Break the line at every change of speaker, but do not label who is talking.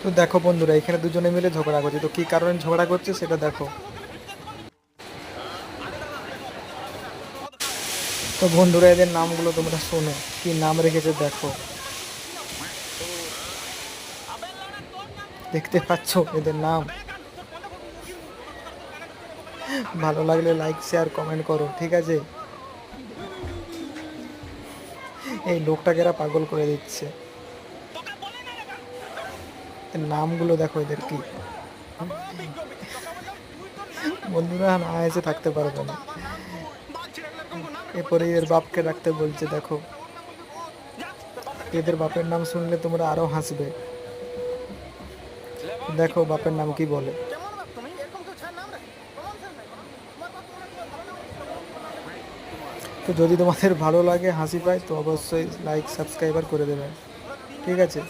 তো দেখো বন্ধুরা, এখানে দুজনে মিলে ঝগড়া করছে। তো কি কারণে ঝগড়া করছে সেটা দেখো। তো বন্ধুরা, এদের নামগুলো তোমরা শোনো, কি নাম রেখেছে দেখো। দেখতে পাচ্ছ এদের নাম? ভালো লাগলে লাইক শেয়ার কমেন্ট করো, ঠিক আছে? এই লোকটাকে এরা পাগল করে দিচ্ছে। এর নামগুলো দেখো এদের কি। বন্ধুরা না এসে থাকতে পারবে না। এরপরে এর বাপকে রাখতে বলছে দেখো। এদের বাপের নাম শুনলে তোমরা আরো হাসবে। দেখো বাপের নাম কি বলে। তো যদি তোমাদের ভালো লাগে, হাসি পায়, তো অবশ্যই লাইক সাবস্ক্রাইবার করে দেবেন, ঠিক আছে?